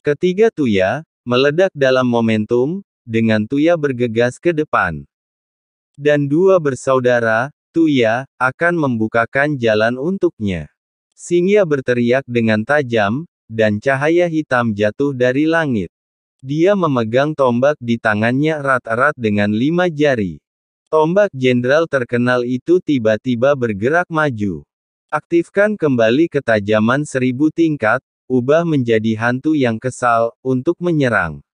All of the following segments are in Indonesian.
Ketiga Tuya, meledak dalam momentum, dengan Tuya bergegas ke depan. Dan dua bersaudara, Tuya, akan membukakan jalan untuknya. Xingya berteriak dengan tajam, dan cahaya hitam jatuh dari langit. Dia memegang tombak di tangannya erat-erat dengan 5 jari. Tombak jenderal terkenal itu tiba-tiba bergerak maju. Aktifkan kembali ketajaman 1000 tingkat, ubah menjadi hantu yang kesal, untuk menyerang.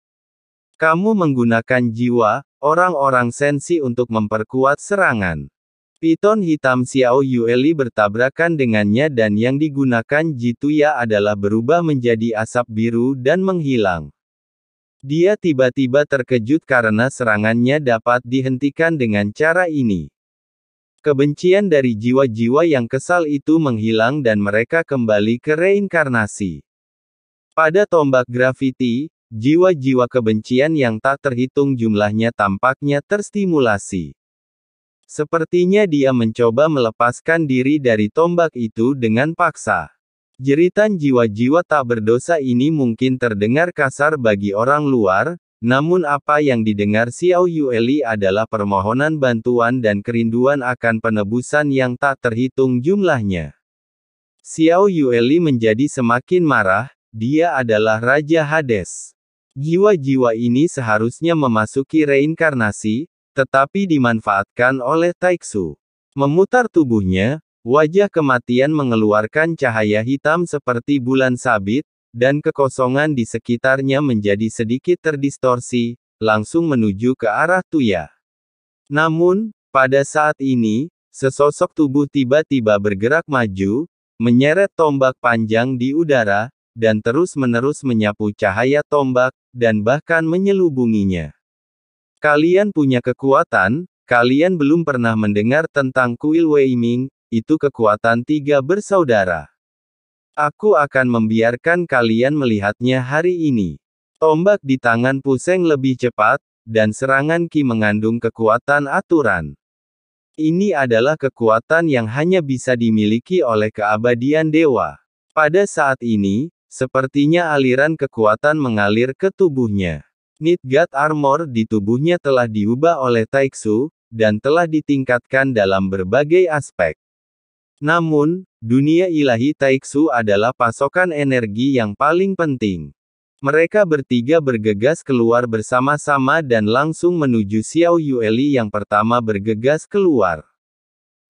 Kamu menggunakan jiwa, orang-orang sensi untuk memperkuat serangan. Piton hitam Xiao Yueli bertabrakan dengannya dan yang digunakan Jituya adalah berubah menjadi asap biru dan menghilang. Dia tiba-tiba terkejut karena serangannya dapat dihentikan dengan cara ini. Kebencian dari jiwa-jiwa yang kesal itu menghilang dan mereka kembali ke reinkarnasi. Pada tombak grafiti, jiwa-jiwa kebencian yang tak terhitung jumlahnya tampaknya terstimulasi. Sepertinya dia mencoba melepaskan diri dari tombak itu dengan paksa. Jeritan jiwa-jiwa tak berdosa ini mungkin terdengar kasar bagi orang luar, namun apa yang didengar Xiao Yueli adalah permohonan bantuan dan kerinduan akan penebusan yang tak terhitung jumlahnya. Xiao Yueli menjadi semakin marah, dia adalah Raja Hades. Jiwa-jiwa ini seharusnya memasuki reinkarnasi, tetapi dimanfaatkan oleh Taiksu. Memutar tubuhnya, wajah kematian mengeluarkan cahaya hitam seperti bulan sabit, dan kekosongan di sekitarnya menjadi sedikit terdistorsi, langsung menuju ke arah Tuya. Namun, pada saat ini, sesosok tubuh tiba-tiba bergerak maju, menyeret tombak panjang di udara, dan terus-menerus menyapu cahaya tombak, dan bahkan menyelubunginya. Kalian punya kekuatan, kalian belum pernah mendengar tentang kuil Weiming, itu kekuatan 3 bersaudara. Aku akan membiarkan kalian melihatnya hari ini. Tombak di tangan Puseng lebih cepat, dan serangan Qi mengandung kekuatan aturan. Ini adalah kekuatan yang hanya bisa dimiliki oleh keabadian dewa. Pada saat ini, sepertinya aliran kekuatan mengalir ke tubuhnya. Nidgat armor di tubuhnya telah diubah oleh Taiksu, dan telah ditingkatkan dalam berbagai aspek. Namun, dunia ilahi Taiksu adalah pasokan energi yang paling penting. Mereka bertiga bergegas keluar bersama-sama dan langsung menuju Xiao Yueli yang pertama bergegas keluar.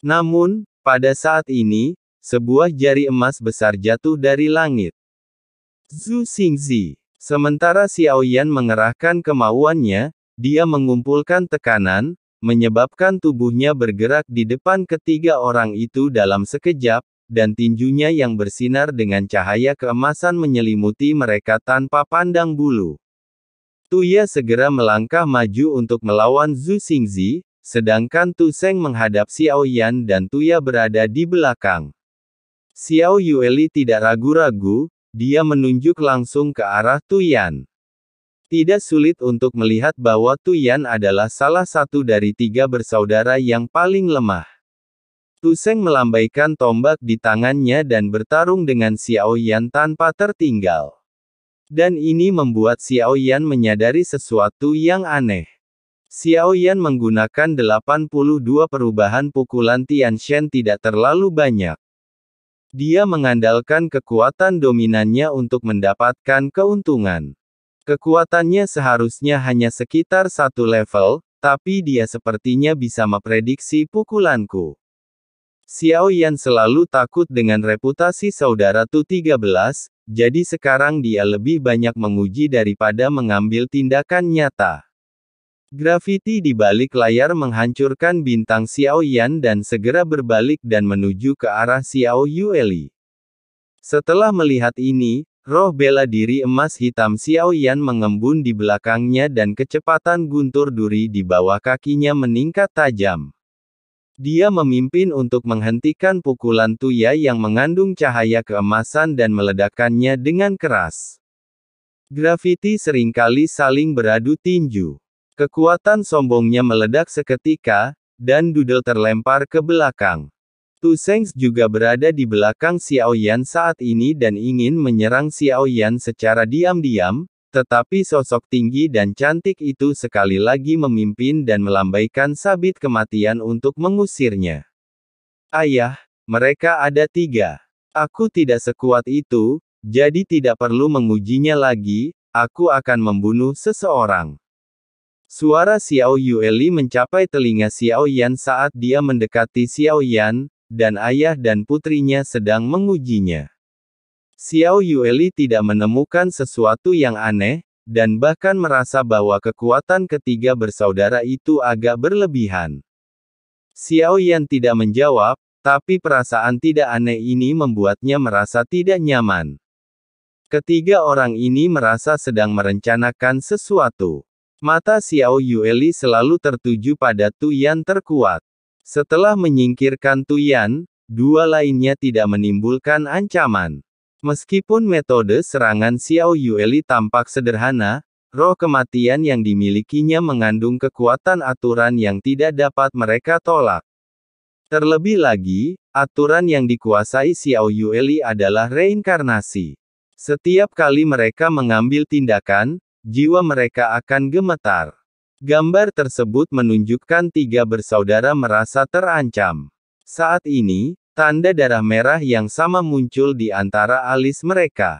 Namun, pada saat ini, sebuah jari emas besar jatuh dari langit. Zhu Xingzi. Sementara Xiao Yan mengerahkan kemauannya, dia mengumpulkan tekanan, menyebabkan tubuhnya bergerak di depan ketiga orang itu dalam sekejap, dan tinjunya yang bersinar dengan cahaya keemasan menyelimuti mereka tanpa pandang bulu. Tuya segera melangkah maju untuk melawan Zhu Xingzi, sedangkan Tu Seng menghadap Xiao Yan dan Tuya berada di belakang. Xiao Yueli tidak ragu-ragu, dia menunjuk langsung ke arah Tuyan. Tidak sulit untuk melihat bahwa Tuyan adalah salah satu dari 3 bersaudara yang paling lemah. Tu Seng melambaikan tombak di tangannya dan bertarung dengan Xiao Yan tanpa tertinggal. Dan ini membuat Xiao Yan menyadari sesuatu yang aneh. Xiao Yan menggunakan 82 perubahan pukulan Tianshen tidak terlalu banyak. Dia mengandalkan kekuatan dominannya untuk mendapatkan keuntungan. Kekuatannya seharusnya hanya sekitar 1 level, tapi dia sepertinya bisa memprediksi pukulanku. Xiao Yan selalu takut dengan reputasi saudara Tu-13, jadi sekarang dia lebih banyak menguji daripada mengambil tindakan nyata. Grafiti di balik layar menghancurkan bintang Xiao Yan dan segera berbalik dan menuju ke arah Xiao Yueli. Setelah melihat ini, roh bela diri emas hitam Xiao Yan mengembun di belakangnya dan kecepatan guntur duri di bawah kakinya meningkat tajam. Dia memimpin untuk menghentikan pukulan Tuya yang mengandung cahaya keemasan dan meledakkannya dengan keras. Grafiti seringkali saling beradu tinju. Kekuatan sombongnya meledak seketika, dan Doodle terlempar ke belakang. Tu Seng juga berada di belakang Xiao Yan saat ini dan ingin menyerang Xiao Yan secara diam-diam, tetapi sosok tinggi dan cantik itu sekali lagi memimpin dan melambaikan sabit kematian untuk mengusirnya. Ayah, mereka ada 3. Aku tidak sekuat itu, jadi tidak perlu mengujinya lagi, aku akan membunuh seseorang. Suara Xiao Yueli mencapai telinga Xiao Yan saat dia mendekati Xiao Yan, dan ayah dan putrinya sedang mengujinya. Xiao Yueli tidak menemukan sesuatu yang aneh, dan bahkan merasa bahwa kekuatan ketiga bersaudara itu agak berlebihan. Xiao Yan tidak menjawab, tapi perasaan tidak aneh ini membuatnya merasa tidak nyaman. Ketiga orang ini merasa sedang merencanakan sesuatu. Mata Xiao Yueli selalu tertuju pada Tu Yan terkuat. Setelah menyingkirkan Tu Yan, 2 lainnya tidak menimbulkan ancaman. Meskipun metode serangan Xiao Yueli tampak sederhana, roh kematian yang dimilikinya mengandung kekuatan aturan yang tidak dapat mereka tolak. Terlebih lagi, aturan yang dikuasai Xiao Yueli adalah reinkarnasi. Setiap kali mereka mengambil tindakan, jiwa mereka akan gemetar. Gambar tersebut menunjukkan 3 bersaudara merasa terancam. Saat ini, tanda darah merah yang sama muncul di antara alis mereka.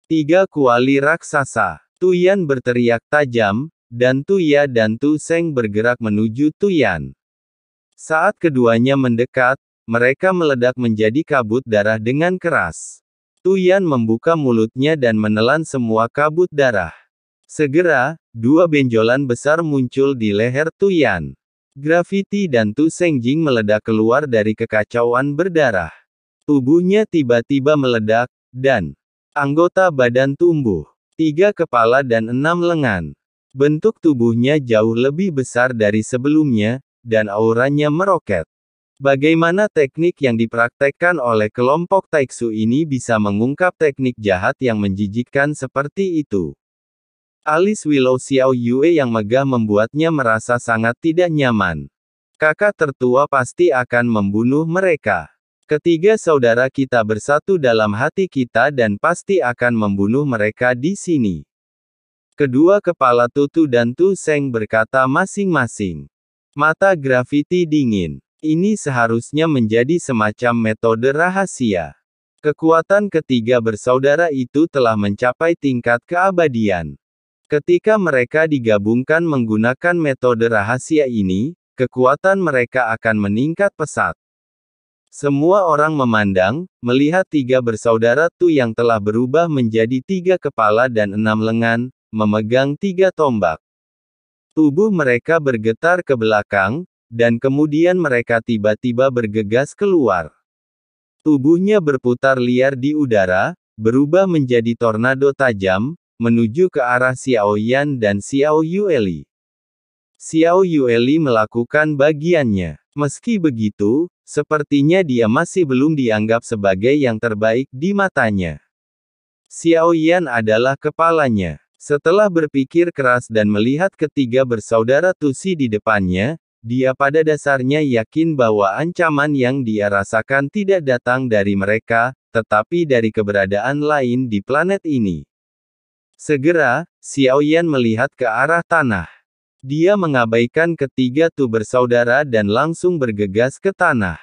3 kuali raksasa. Tu Yan berteriak tajam, dan Tu Ya dan Tu Seng bergerak menuju Tu Yan. Saat keduanya mendekat, mereka meledak menjadi kabut darah dengan keras. Tu Yan membuka mulutnya dan menelan semua kabut darah. Segera, 2 benjolan besar muncul di leher Tu Yan. Grafiti dan Tu Sengjing meledak keluar dari kekacauan berdarah. Tubuhnya tiba-tiba meledak, dan anggota badan tumbuh. 3 kepala dan 6 lengan. Bentuk tubuhnya jauh lebih besar dari sebelumnya, dan auranya meroket. Bagaimana teknik yang dipraktekkan oleh kelompok Taiksu ini bisa mengungkap teknik jahat yang menjijikkan seperti itu? Alis Willow Xiao Yue yang megah membuatnya merasa sangat tidak nyaman. Kakak tertua pasti akan membunuh mereka. Ketiga saudara kita bersatu dalam hati kita dan pasti akan membunuh mereka di sini. Kedua kepala Tutu dan Tu Seng berkata masing-masing. Mata grafiti dingin. Ini seharusnya menjadi semacam metode rahasia. Kekuatan ketiga bersaudara itu telah mencapai tingkat keabadian. Ketika mereka digabungkan menggunakan metode rahasia ini, kekuatan mereka akan meningkat pesat. Semua orang memandang, melihat 3 bersaudara Tu yang telah berubah menjadi 3 kepala dan 6 lengan, memegang 3 tombak. Tubuh mereka bergetar ke belakang, dan kemudian mereka tiba-tiba bergegas keluar. Tubuhnya berputar liar di udara, berubah menjadi tornado tajam, menuju ke arah Xiao Yan dan Xiao Yueli. Xiao Yueli melakukan bagiannya. Meski begitu, sepertinya dia masih belum dianggap sebagai yang terbaik di matanya. Xiao Yan adalah kepalanya. Setelah berpikir keras dan melihat ketiga bersaudara Tusi di depannya, dia pada dasarnya yakin bahwa ancaman yang dia rasakan tidak datang dari mereka, tetapi dari keberadaan lain di planet ini. Segera, Xiao Yan melihat ke arah tanah. Dia mengabaikan ketiga Tu bersaudara dan langsung bergegas ke tanah.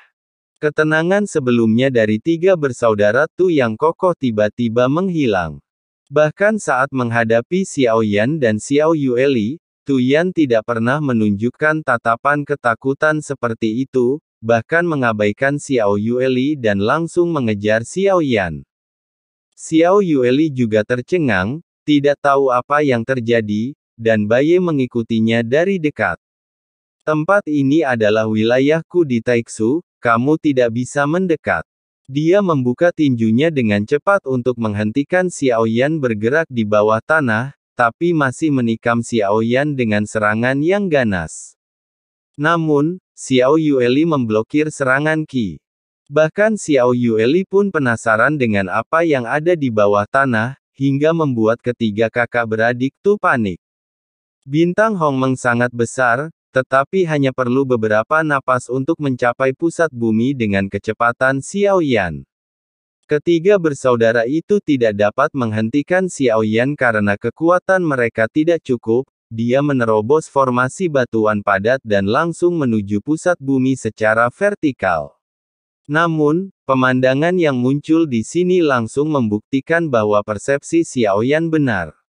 Ketenangan sebelumnya dari 3 bersaudara Tu yang kokoh tiba-tiba menghilang. Bahkan saat menghadapi Xiao Yan dan Xiao Yueli, Tu Yan tidak pernah menunjukkan tatapan ketakutan seperti itu, bahkan mengabaikan Xiao Yueli dan langsung mengejar Xiao Yan. Xiao Yueli juga tercengang, tidak tahu apa yang terjadi, dan Baye mengikutinya dari dekat. Tempat ini adalah wilayahku di Taiksu, kamu tidak bisa mendekat. Dia membuka tinjunya dengan cepat untuk menghentikan Xiao Yan bergerak di bawah tanah, tapi masih menikam Xiao Yan dengan serangan yang ganas. Namun, Xiao Yueli memblokir serangan Qi. Bahkan Xiao Yueli pun penasaran dengan apa yang ada di bawah tanah, hingga membuat ketiga kakak beradik Tu panik. Bintang Hongmeng sangat besar, Tetapi hanya perlu beberapa napas untuk mencapai pusat bumi dengan kecepatan Xiaoyan. Ketiga bersaudara itu tidak dapat menghentikan Xiaoyan karena kekuatan mereka tidak cukup. Dia menerobos formasi batuan padat dan langsung menuju pusat bumi secara vertikal. Namun, pemandangan yang muncul di sini langsung membuktikan bahwa persepsi Xiaoyan benar.